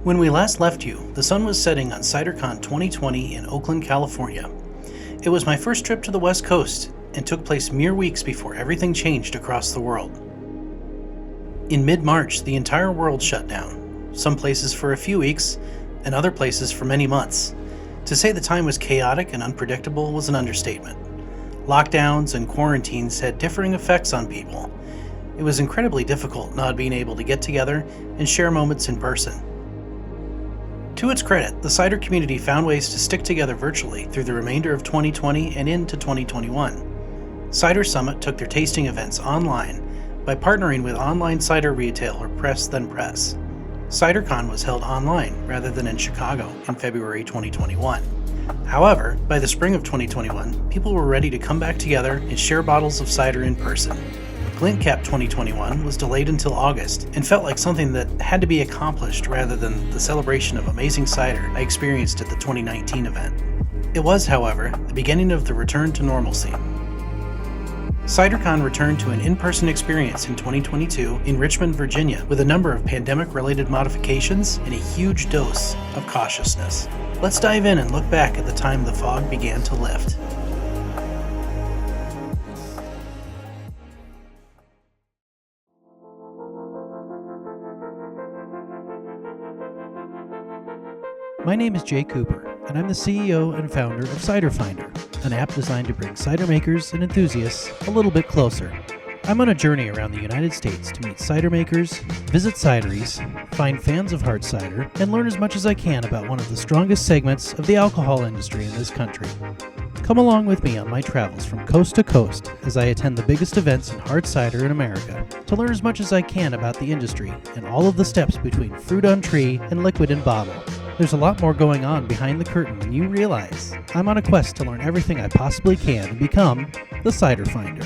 When we last left you, the sun was setting on CiderCon 2020 in Oakland, California. It was my first trip to the West Coast and took place mere weeks before everything changed across the world. In mid-March, the entire world shut down, some places for a few weeks and other places for many months. To say the time was chaotic and unpredictable was an understatement. Lockdowns and quarantines had differing effects on people. It was incredibly difficult not being able to get together and share moments in person. To its credit, the cider community found ways to stick together virtually through the remainder of 2020 and into 2021. Cider Summit took their tasting events online by partnering with online cider retailer Press Then Press. CiderCon was held online rather than in Chicago in February 2021. However, by the spring of 2021, people were ready to come back together and share bottles of cider in person. GlintCap 2021 was delayed until August and felt like something that had to be accomplished rather than the celebration of amazing cider I experienced at the 2019 event. It was, however, the beginning of the return to normalcy. CiderCon returned to an in-person experience in 2022 in Richmond, Virginia, with a number of pandemic-related modifications and a huge dose of cautiousness. Let's dive in and look back at the time the fog began to lift. My name is Jay Cooper, and I'm the CEO and founder of Cider Finder, an app designed to bring cider makers and enthusiasts a little bit closer. I'm on a journey around the United States to meet cider makers, visit cideries, find fans of hard cider, and learn as much as I can about one of the strongest segments of the alcohol industry in this country. Come along with me on my travels from coast to coast as I attend the biggest events in hard cider in America to learn as much as I can about the industry and all of the steps between fruit on tree and liquid in bottle. There's a lot more going on behind the curtain than you realize. I'm on a quest to learn everything I possibly can and become the Cider Finder.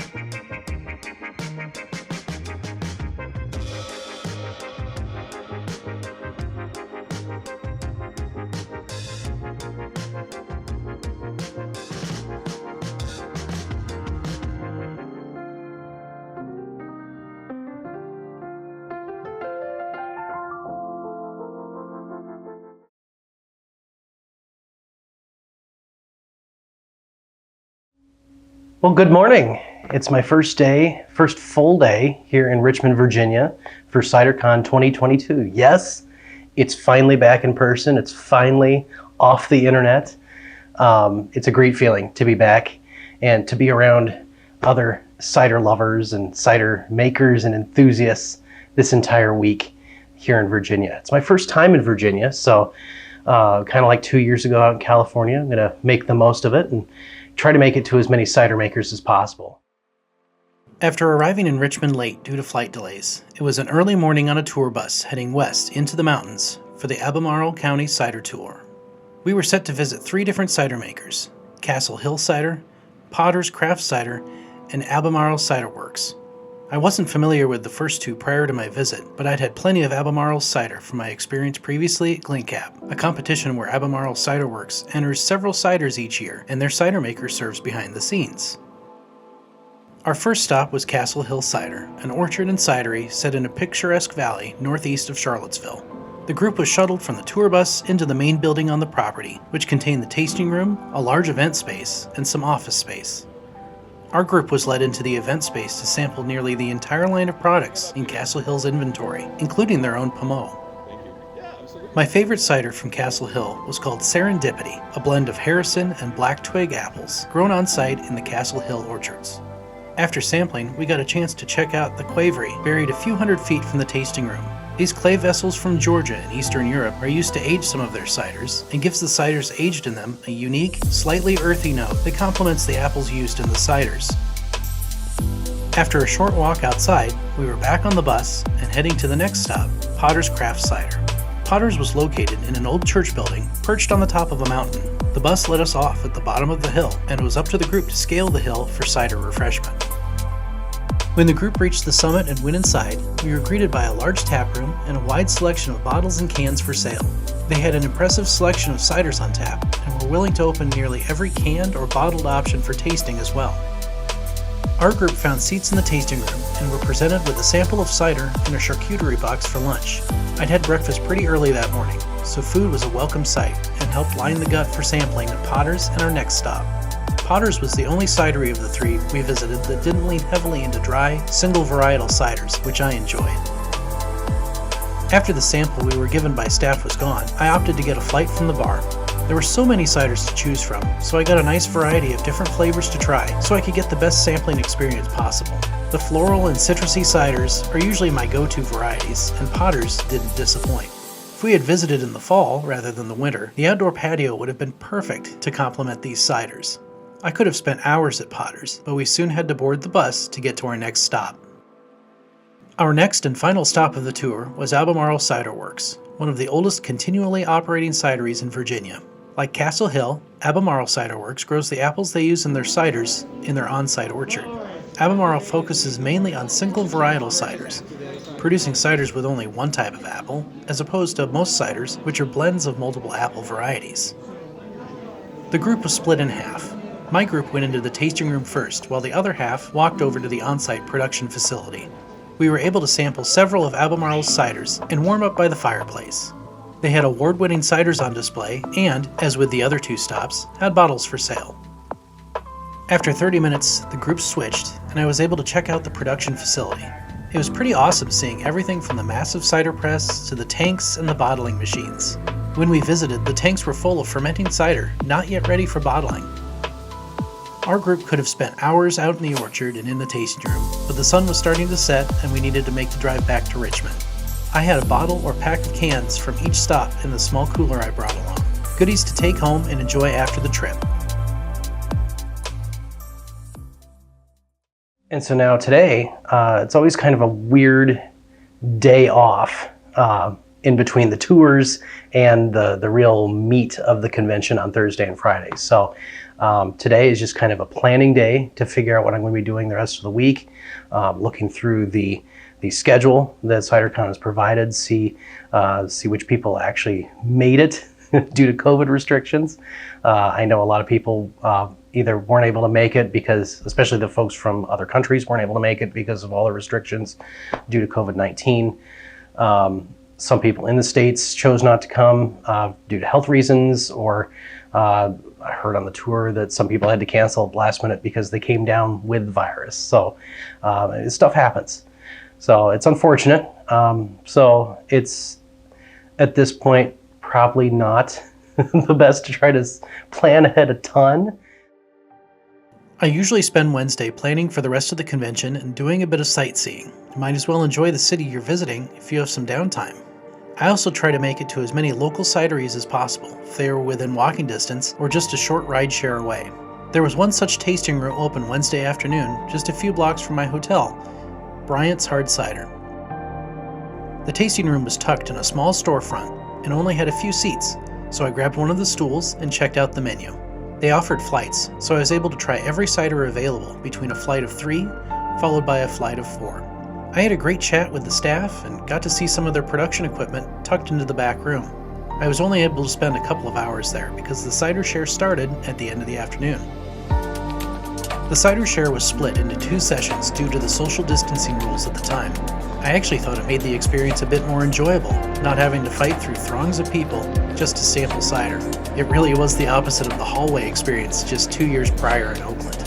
Well, good morning. It's my first full day here in Richmond, Virginia for CiderCon 2022. Yes, it's finally back in person. It's finally off the internet. It's a great feeling to be back and to be around other cider lovers and cider makers and enthusiasts this entire week here in Virginia. It's my first time in Virginia, so kind of like 2 years ago out in California, I'm gonna make the most of it and try to make it to as many cider makers as possible. After arriving in Richmond late due to flight delays, it was an early morning on a tour bus heading west into the mountains for the Albemarle County Cider Tour. We were set to visit 3 different cider makers: Castle Hill Cider, Potter's Craft Cider, and Albemarle Cider Works. I wasn't familiar with the first 2 prior to my visit, but I'd had plenty of Albemarle cider from my experience previously at GlintCap, a competition where Albemarle Cider Works enters several ciders each year, and their cider maker serves behind the scenes. Our first stop was Castle Hill Cider, an orchard and cidery set in a picturesque valley northeast of Charlottesville. The group was shuttled from the tour bus into the main building on the property, which contained the tasting room, a large event space, and some office space. Our group was led into the event space to sample nearly the entire line of products in Castle Hill's inventory, including their own Pommeau. My favorite cider from Castle Hill was called Serendipity, a blend of Harrison and Black Twig apples grown on site in the Castle Hill orchards. After sampling, we got a chance to check out the Quavery, buried a few hundred feet from the tasting room. These clay vessels from Georgia and Eastern Europe are used to age some of their ciders and gives the ciders aged in them a unique, slightly earthy note that complements the apples used in the ciders. After a short walk outside, we were back on the bus and heading to the next stop, Potter's Craft Cider. Potter's was located in an old church building perched on the top of a mountain. The bus led us off at the bottom of the hill, and it was up to the group to scale the hill for cider refreshment. When the group reached the summit and went inside, we were greeted by a large tap room and a wide selection of bottles and cans for sale. They had an impressive selection of ciders on tap and were willing to open nearly every canned or bottled option for tasting as well. Our group found seats in the tasting room and were presented with a sample of cider and a charcuterie box for lunch. I'd had breakfast pretty early that morning, so food was a welcome sight and helped line the gut for sampling at Potter's and our next stop. Potter's was the only cidery of the three we visited that didn't lean heavily into dry, single varietal ciders, which I enjoyed. After the sample we were given by staff was gone, I opted to get a flight from the bar. There were so many ciders to choose from, so I got a nice variety of different flavors to try so I could get the best sampling experience possible. The floral and citrusy ciders are usually my go-to varieties, and Potter's didn't disappoint. If we had visited in the fall rather than the winter, the outdoor patio would have been perfect to complement these ciders. I could have spent hours at Potter's, but we soon had to board the bus to get to our next stop. Our next and final stop of the tour was Albemarle Cider Works, one of the oldest continually operating cideries in Virginia. Like Castle Hill, Albemarle Cider Works grows the apples they use in their ciders in their on-site orchard. Albemarle focuses mainly on single varietal ciders, producing ciders with only one type of apple, as opposed to most ciders, which are blends of multiple apple varieties. The group was split in half. My group went into the tasting room first, while the other half walked over to the on-site production facility. We were able to sample several of Albemarle's ciders and warm up by the fireplace. They had award-winning ciders on display and, as with the other two stops, had bottles for sale. After 30 minutes, the group switched, and I was able to check out the production facility. It was pretty awesome seeing everything from the massive cider press to the tanks and the bottling machines. When we visited, the tanks were full of fermenting cider, not yet ready for bottling. Our group could have spent hours out in the orchard and in the tasting room, but the sun was starting to set and we needed to make the drive back to Richmond. I had a bottle or pack of cans from each stop in the small cooler I brought along. Goodies to take home and enjoy after the trip. And so now today, it's always kind of a weird day off in between the tours and the real meat of the convention on Thursday and Friday. So today is just kind of a planning day to figure out what I'm going to be doing the rest of the week, looking through the schedule that CiderCon has provided, see which people actually made it due to COVID restrictions. I know a lot of people either weren't able to make it because, especially the folks from other countries, weren't able to make it because of all the restrictions due to COVID-19. Some people in the States chose not to come due to health reasons, or I heard on the tour that some people had to cancel last minute because they came down with the virus. So stuff happens. So it's unfortunate. So it's, at this point, probably not the best to try to plan ahead a ton. I usually spend Wednesday planning for the rest of the convention and doing a bit of sightseeing. You might as well enjoy the city you're visiting if you have some downtime. I also try to make it to as many local cideries as possible, if they are within walking distance or just a short ride share away. There was one such tasting room open Wednesday afternoon, just a few blocks from my hotel, Bryant's Hard Cider. The tasting room was tucked in a small storefront and only had a few seats, so I grabbed one of the stools and checked out the menu. They offered flights, so I was able to try every cider available between a flight of 3 followed by a flight of 4. I had a great chat with the staff and got to see some of their production equipment tucked into the back room. I was only able to spend a couple of hours there because the cider share started at the end of the afternoon. The cider share was split into 2 sessions due to the social distancing rules at the time. I actually thought it made the experience a bit more enjoyable, not having to fight through throngs of people just to sample cider. It really was the opposite of the hallway experience just 2 years prior in Oakland.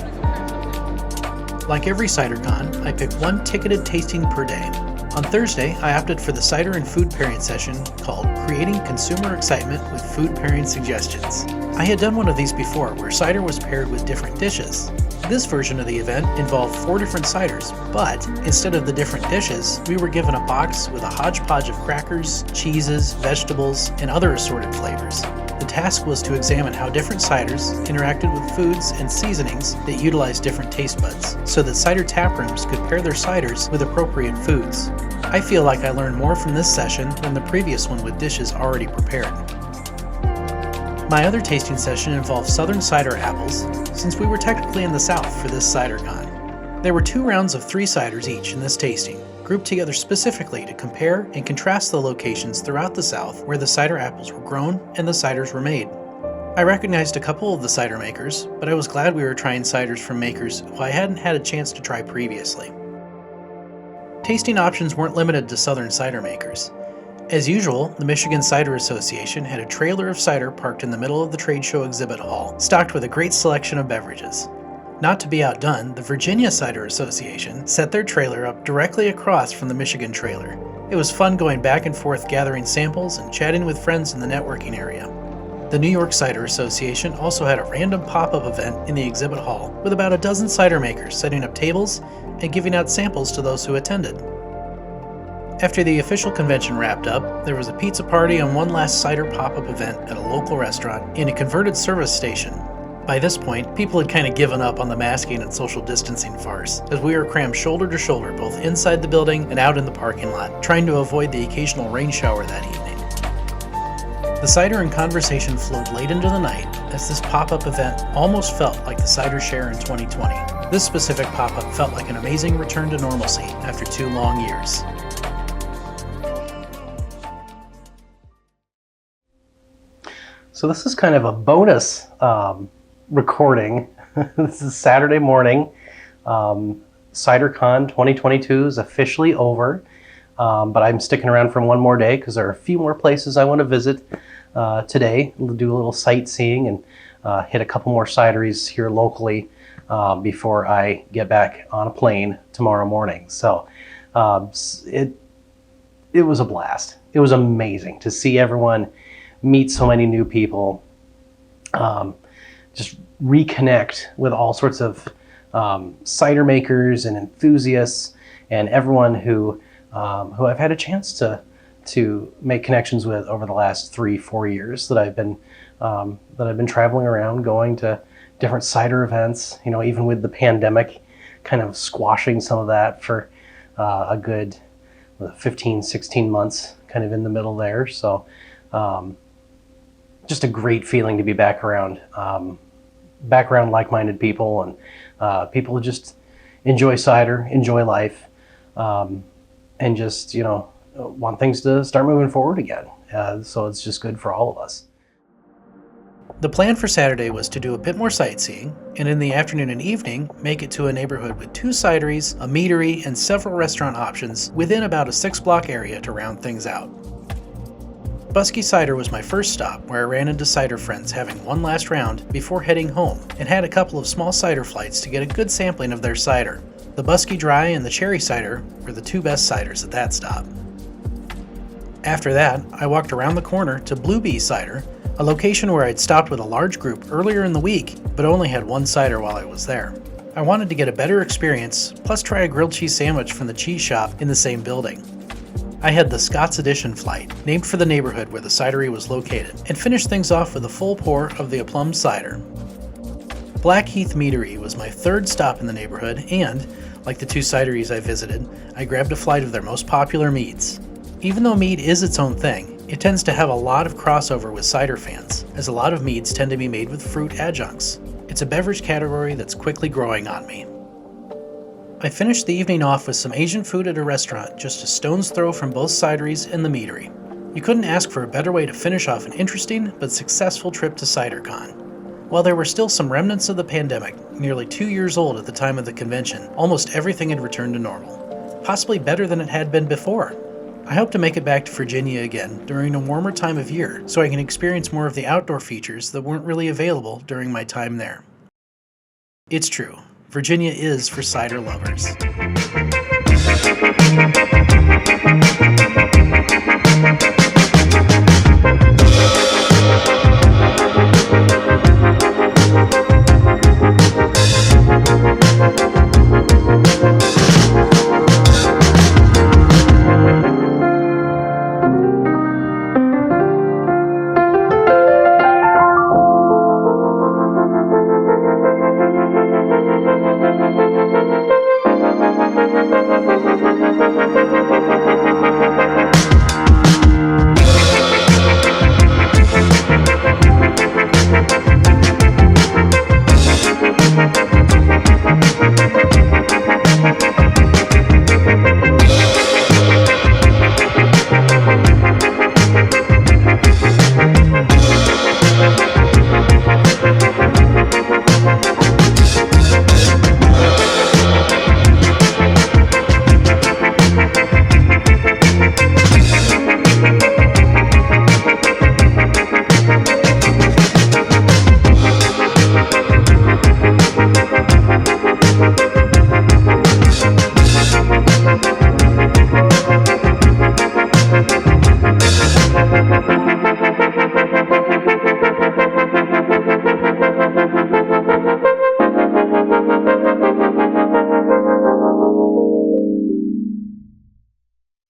Like every CiderCon, I picked one ticketed tasting per day. On Thursday, I opted for the cider and food pairing session called Creating Consumer Excitement with Food Pairing Suggestions. I had done one of these before where cider was paired with different dishes. This version of the event involved 4 different ciders, but instead of the different dishes, we were given a box with a hodgepodge of crackers, cheeses, vegetables, and other assorted flavors. The task was to examine how different ciders interacted with foods and seasonings that utilized different taste buds, so that cider tap rooms could pair their ciders with appropriate foods. I feel like I learned more from this session than the previous one with dishes already prepared. My other tasting session involved southern cider apples, since we were technically in the South for this CiderCon. There were 2 rounds of 3 ciders each in this tasting, grouped together specifically to compare and contrast the locations throughout the South where the cider apples were grown and the ciders were made. I recognized a couple of the cider makers, but I was glad we were trying ciders from makers who I hadn't had a chance to try previously. Tasting options weren't limited to southern cider makers. As usual, the Michigan Cider Association had a trailer of cider parked in the middle of the trade show exhibit hall, stocked with a great selection of beverages. Not to be outdone, the Virginia Cider Association set their trailer up directly across from the Michigan trailer. It was fun going back and forth gathering samples and chatting with friends in the networking area. The New York Cider Association also had a random pop-up event in the exhibit hall with about a dozen cider makers setting up tables and giving out samples to those who attended. After the official convention wrapped up, there was a pizza party and one last cider pop-up event at a local restaurant in a converted service station. By this point, people had kind of given up on the masking and social distancing farce, as we were crammed shoulder to shoulder both inside the building and out in the parking lot, trying to avoid the occasional rain shower that evening. The cider and conversation flowed late into the night, as this pop-up event almost felt like the Cider Share in 2020. This specific pop-up felt like an amazing return to normalcy after 2 long years. So this is kind of a bonus recording. This is Saturday morning. CiderCon 2022 is officially over, but I'm sticking around for one more day because there are a few more places I want to visit today. We'll do a little sightseeing and hit a couple more cideries here locally before I get back on a plane tomorrow morning. So it was a blast. It was amazing to see everyone meet so many new people, just reconnect with all sorts of cider makers and enthusiasts and everyone who I've had a chance to make connections with over the last 3-4 years that I've been traveling around, going to different cider events. You know, even with the pandemic, kind of squashing some of that for a good 15-16 months, kind of in the middle there. So. Just a great feeling to be back around like-minded people and people who just enjoy cider, enjoy life, and just, you know, want things to start moving forward again. So it's just good for all of us. The plan for Saturday was to do a bit more sightseeing, and in the afternoon and evening, make it to a neighborhood with 2 cideries, a meadery, and several restaurant options within about a 6-block area to round things out. Buskey Cider was my first stop, where I ran into cider friends having one last round before heading home, and had a couple of small cider flights to get a good sampling of their cider. The Buskey Dry and the Cherry Cider were the 2 best ciders at that stop. After that, I walked around the corner to Blue Bee Cider, a location where I'd stopped with a large group earlier in the week, but only had one cider while I was there. I wanted to get a better experience, plus try a grilled cheese sandwich from the cheese shop in the same building. I had the Scott's Edition flight, named for the neighborhood where the cidery was located, and finished things off with a full pour of the aplum cider. Blackheath Meadery was my 3rd stop in the neighborhood, and, like the 2 cideries I visited, I grabbed a flight of their most popular meads. Even though mead is its own thing, it tends to have a lot of crossover with cider fans, as a lot of meads tend to be made with fruit adjuncts. It's a beverage category that's quickly growing on me. I finished the evening off with some Asian food at a restaurant just a stone's throw from both cideries and the meadery. You couldn't ask for a better way to finish off an interesting but successful trip to CiderCon. While there were still some remnants of the pandemic, nearly 2 years old at the time of the convention, almost everything had returned to normal, possibly better than it had been before. I hope to make it back to Virginia again during a warmer time of year so I can experience more of the outdoor features that weren't really available during my time there. It's true. Virginia is for cider lovers.